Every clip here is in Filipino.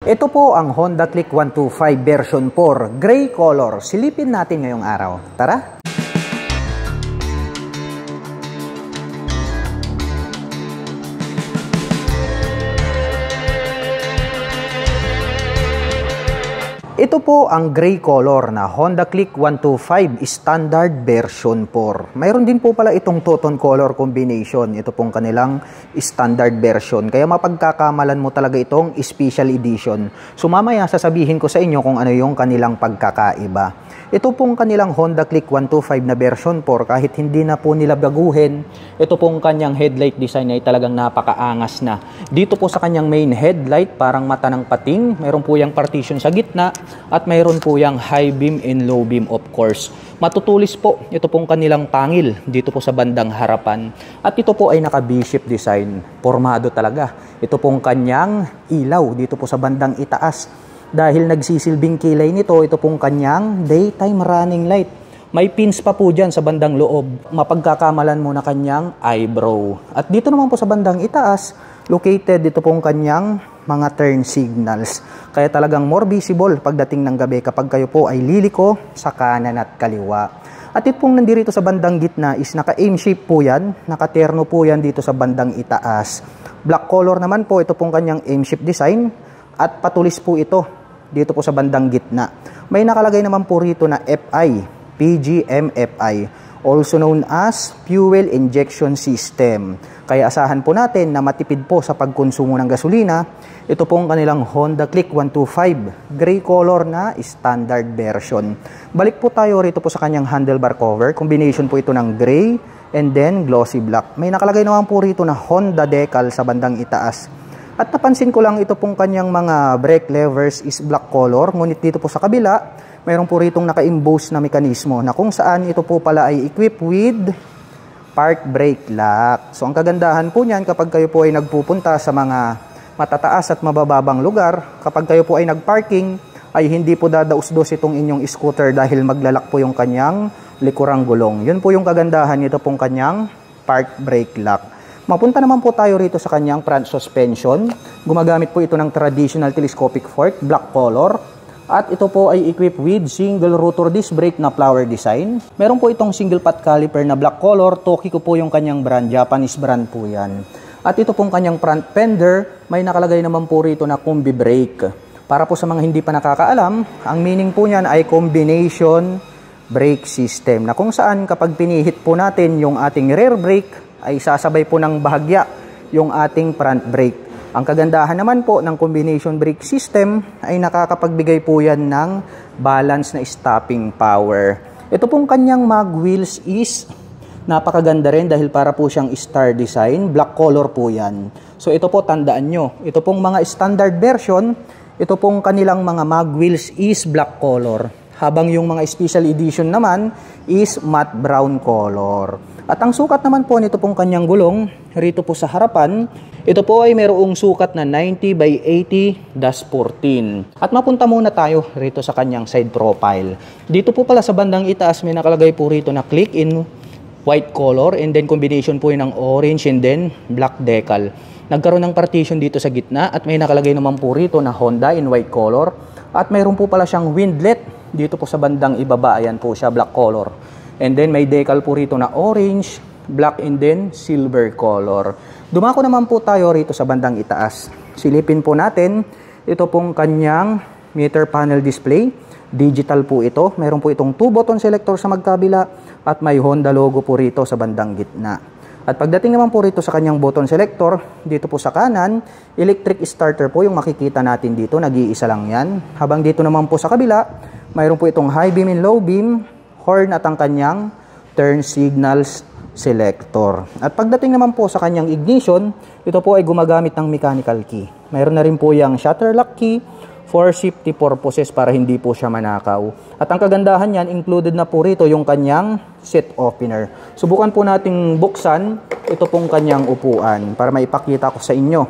Ito po ang Honda Click 125 version 4, gray color. Silipin natin ngayong araw. Tara! Ito po ang gray color na Honda Click 125 standard version 4. Mayroon din po pala itong two-tone color combination. Ito pong kanilang standard version. Kaya mapagkakamalan mo talaga itong special edition. So mamaya sasabihin ko sa inyo kung ano yung kanilang pagkakaiba. Ito pong kanilang Honda Click 125 na version 4, kahit hindi na po nila baguhin, ito pong kanyang headlight design ay talagang napakaangas na. Dito po sa kanyang main headlight, parang mata ng pating, mayroon po yung partition sa gitna, at mayroon po yung high beam and low beam of course. Matutulis po, ito pong kanilang pangil dito po sa bandang harapan. At ito po ay naka V-shape design, formado talaga. Ito pong kanyang ilaw dito po sa bandang itaas. Dahil nagsisilbing kilay nito, ito pong kanyang daytime running light. May pins pa po dyan sa bandang loob. Mapagkakamalan mo na kanyang eyebrow. At dito naman po sa bandang itaas, located dito pong kanyang mga turn signals. Kaya talagang more visible pagdating ng gabi kapag kayo po ay liliko sa kanan at kaliwa. At ito pong nandirito sa bandang gitna is naka-aim shape po yan. Nakaterno po yan dito sa bandang itaas. Black color naman po, ito pong kanyang aim shape design. At patulis po ito dito po sa bandang gitna. May nakalagay naman po rito na FI, PGM-FI, also known as Fuel Injection System. Kaya asahan po natin na matipid po sa pagkonsumo ng gasolina. Ito pong kanilang Honda Click 125, gray color na standard version. Balik po tayo rito po sa kanyang handlebar cover. Combination po ito ng gray and then glossy black. May nakalagay naman po rito na Honda decal sa bandang itaas. At napansin ko lang ito pong kanyang mga brake levers is black color. Ngunit dito po sa kabila, mayroon po ritong naka-emboss na mekanismo na kung saan ito po pala ay equipped with park brake lock. So ang kagandahan po niyan kapag kayo po ay nagpupunta sa mga matataas at mabababang lugar, kapag kayo po ay nagparking, ay hindi po dadaus-dos itong inyong scooter dahil maglalak po yung kanyang likurang gulong. Yun po yung kagandahan nito pong kanyang park brake lock. Mapunta naman po tayo rito sa kanyang front suspension. Gumagamit po ito ng traditional telescopic fork, black color. At ito po ay equipped with single rotor disc brake na flower design. Meron po itong single pot caliper na black color. Tokiko po yung kanyang brand, Japanese brand po yan. At ito pong kanyang front fender, may nakalagay naman po rito na combi brake. Para po sa mga hindi pa nakakaalam, ang meaning po niyan ay combination brake system. Na kung saan kapag pinihit po natin yung ating rear brake, ay sasabay po ng bahagya yung ating front brake. Ang kagandahan naman po ng combination brake system ay nakakapagbigay po yan ng balance na stopping power. Ito pong kanyang mag wheels is napakaganda rin dahil para po siyang star design. Black color po yan. So ito po tandaan nyo. Ito pong mga standard version, ito pong kanilang mga mag wheels is black color. Habang yung mga special edition naman is matte brown color. At ang sukat naman po nito pong kanyang gulong, rito po sa harapan, ito po ay mayroong sukat na 90 by 80-14. At mapunta muna tayo rito sa kanyang side profile. Dito po pala sa bandang itaas may nakalagay po rito na click in white color and then combination po yun ng orange and then black decal. Nagkaroon ng partition dito sa gitna at may nakalagay naman po rito na Honda in white color. At mayroon po pala siyang windlet dito po sa bandang ibaba, ayan po siya, black color. And then may decal po rito na orange, black and then silver color. Dumako naman po tayo rito sa bandang itaas. Silipin po natin, ito pong kanyang meter panel display. Digital po ito. Meron po itong 2 button selector sa magkabila at may Honda logo po rito sa bandang gitna. At pagdating naman po rito sa kanyang button selector, dito po sa kanan, electric starter po yung makikita natin dito. Nag-iisa lang yan. Habang dito naman po sa kabila, mayroon po itong high beam and low beam, horn at ang kanyang turn signals selector. At pagdating naman po sa kanyang ignition, ito po ay gumagamit ng mechanical key. Mayroon na rin po yung shutter lock key for safety purposes para hindi po siya manakaw. At ang kagandahan niyan, included na po rito yung kanyang seat opener. Subukan po nating buksan ito pong kanyang upuan para maipakita ko sa inyo.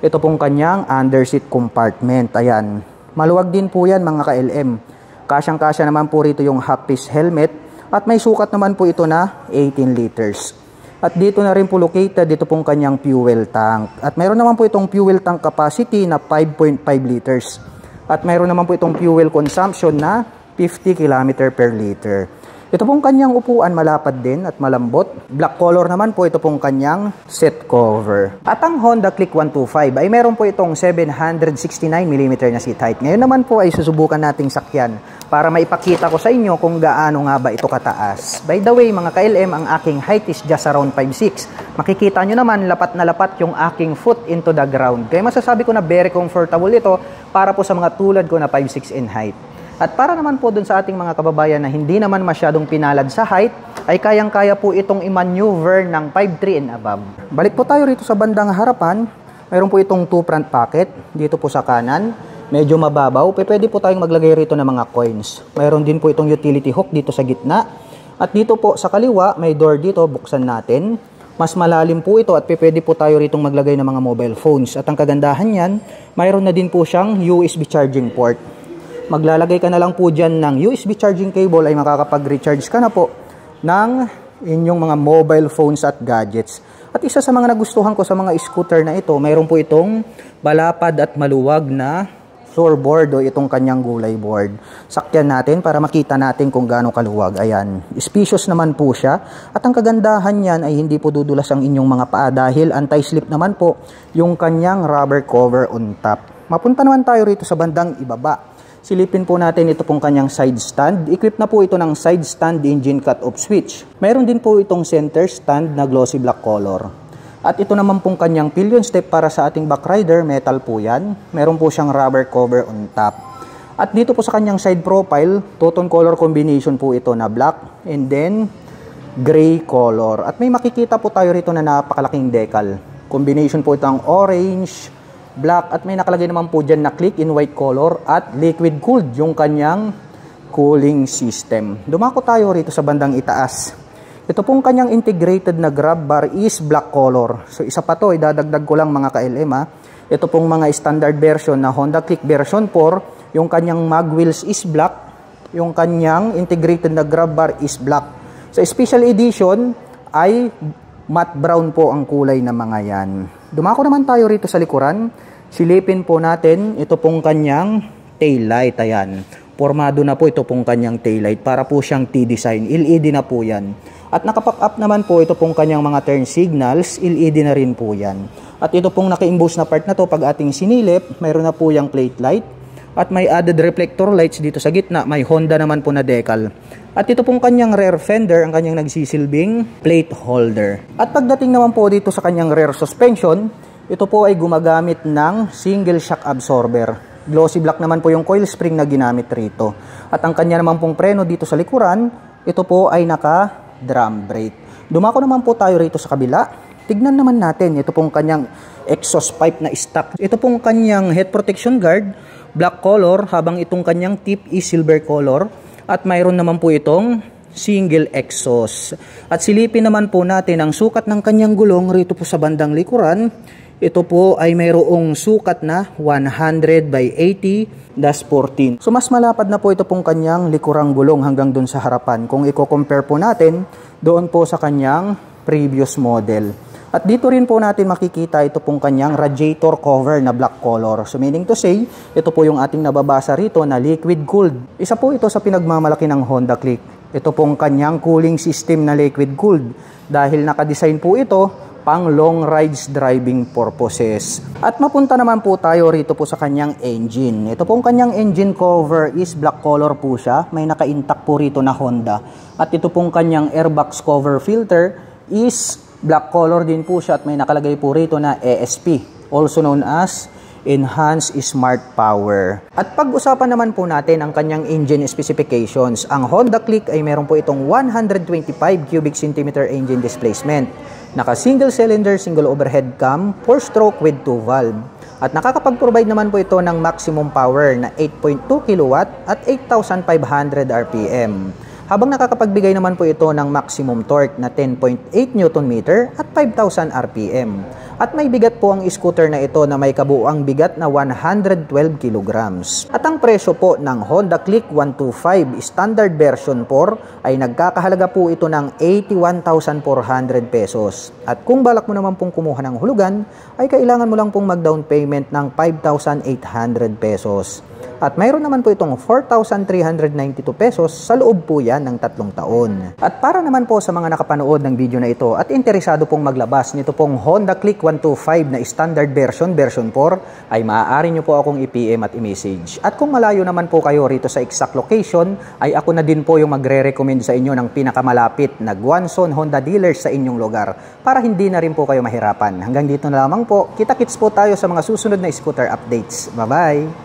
Ito pong kanyang underseat compartment. Ayan. Maluwag din po yan mga ka-LM. Kasyang-kasya naman po rito yung half-piece helmet at may sukat naman po ito na 18 liters. At dito na rin po located, dito pong kanyang fuel tank. At mayroon naman po itong fuel tank capacity na 5.5 liters. At mayroon naman po itong fuel consumption na 50 km per liter. Ito pong kanyang upuan malapad din at malambot. Black color naman po ito pong kanyang seat cover. At ang Honda Click 125 ay meron po itong 769mm na seat height. Ngayon naman po ay susubukan nating sakyan para maipakita ko sa inyo kung gaano nga ba ito kataas. By the way mga ka-LM, ang aking height is just around 5'6". Makikita nyo naman lapat na lapat yung aking foot into the ground. Kaya masasabi ko na very comfortable ito para po sa mga tulad ko na 5'6" in height. At para naman po dun sa ating mga kababayan na hindi naman masyadong pinalad sa height, ay kayang-kaya po itong i-maneuver ng 5'3" and above. Balik po tayo rito sa bandang harapan. Mayroon po itong 2 front pocket dito po sa kanan. Medyo mababaw. Pwede po tayong maglagay rito ng mga coins. Mayroon din po itong utility hook dito sa gitna. At dito po sa kaliwa, may door dito. Buksan natin. Mas malalim po ito at pwede po tayo rito maglagay ng mga mobile phones. At ang kagandahan yan, mayroon na din po siyang USB charging port. Maglalagay ka na lang po dyan ng USB charging cable ay makakapag-recharge ka na po ng inyong mga mobile phones at gadgets. At isa sa mga nagustuhan ko sa mga scooter na ito, mayroon po itong balapad at maluwag na floorboard o itong kanyang gulay board. Sakyan natin para makita natin kung gaano kaluwag. Ayan, spacious naman po siya. At ang kagandahan niyan ay hindi po dudulas ang inyong mga paa dahil anti-slip naman po yung kanyang rubber cover on top. Mapunta naman tayo rito sa bandang ibaba. Silipin po natin ito pong kanyang side stand. Equipped na po ito ng side stand engine cut-off switch. Mayroon din po itong center stand na glossy black color. At ito naman pong kanyang pillion step para sa ating back rider, metal po yan. Meron po siyang rubber cover on top. At dito po sa kanyang side profile, two-tone color combination po ito na black and then gray color. At may makikita po tayo rito na napakalaking decal. Combination po itong orange, black at may nakalagay naman po dyan na click in white color at liquid cooled yung kanyang cooling system. Dumako tayo rito sa bandang itaas. Ito pong kanyang integrated na grab bar is black color. So isa pa to, idadagdag ko lang mga ka-LM ha. Ito pong mga standard version na Honda Click version 4, yung kanyang mag wheels is black, yung kanyang integrated na grab bar is black. Sa special edition ay matte brown po ang kulay ng mga yan. Dumako naman tayo rito sa likuran. Silipin po natin ito pong kanyang tail light. Ayan. Formado na po ito pong kanyang tail light para po siyang T-design. LED na po yan. At nakapop up naman po ito pong kanyang mga turn signals. LED na rin po yan. At ito pong naka-imbose na part na to pag ating sinilip, mayroon na po yung plate light. At may added reflector lights dito sa gitna. May Honda naman po na decal. At ito pong kanyang rear fender, ang kanyang nagsisilbing plate holder. At pagdating naman po dito sa kanyang rear suspension, ito po ay gumagamit ng single shock absorber. Glossy black naman po yung coil spring na ginamit rito. At ang kanya naman pong preno dito sa likuran, ito po ay naka-drum brake. Dumako naman po tayo rito sa kabila. Tignan naman natin, ito pong kanyang exhaust pipe na stock. Ito pong kanyang head protection guard, black color, habang itong kanyang tip is silver color. At mayroon naman po itong single exhaust. At silipin naman po natin ang sukat ng kanyang gulong rito po sa bandang likuran. Ito po ay mayroong sukat na 100 by 80-14. So mas malapad na po ito pong kanyang likurang gulong hanggang dun sa harapan. Kung i-compare po natin doon po sa kanyang previous model. At dito rin po natin makikita ito pong kanyang radiator cover na black color. So meaning to say, ito po yung ating nababasa rito na liquid cooled. Isa po ito sa pinagmamalaki ng Honda Click. Ito pong kanyang cooling system na liquid cooled. Dahil nakadesign po ito pang long rides driving purposes. At mapunta naman po tayo rito po sa kanyang engine. Ito pong kanyang engine cover is black color po siya. May naka-intact po rito na Honda. At ito pong kanyang airbox cover filter is black color din po siya at may nakalagay po rito na ESP, also known as Enhanced Smart Power. At pag-usapan naman po natin ang kanyang engine specifications. Ang Honda Click ay meron po itong 125 cubic centimeter engine displacement. Naka single cylinder, single overhead cam, 4-stroke with 2 valve. At nakakapag-provide naman po ito ng maximum power na 8.2 kW at 8,500 RPM. Habang nakakapagbigay naman po ito ng maximum torque na 10.8 Nm at 5,000 RPM. At may bigat po ang scooter na ito na may kabuuang bigat na 112 kilograms. At ang presyo po ng Honda Click 125 Standard Version 4 ay nagkakahalaga po ito ng 81,400 pesos. At kung balak mo naman pong kumuha ng hulugan, ay kailangan mo lang pong mag-down payment ng 5,800 pesos. At mayroon naman po itong 4,392 pesos sa loob po yan ng 3 taon. At para naman po sa mga nakapanood ng video na ito at interesado pong maglabas nito pong Honda Click 125 na standard version 4, ay maaari nyo po akong i-PM at i-message. At kung malayo naman po kayo rito sa exact location, ay ako na din po yung magre-recommend sa inyo ng pinakamalapit na Guanzon Honda dealers sa inyong lugar para hindi na rin po kayo mahirapan. Hanggang dito na lamang po. Kita-kits po tayo sa mga susunod na scooter updates. Bye-bye!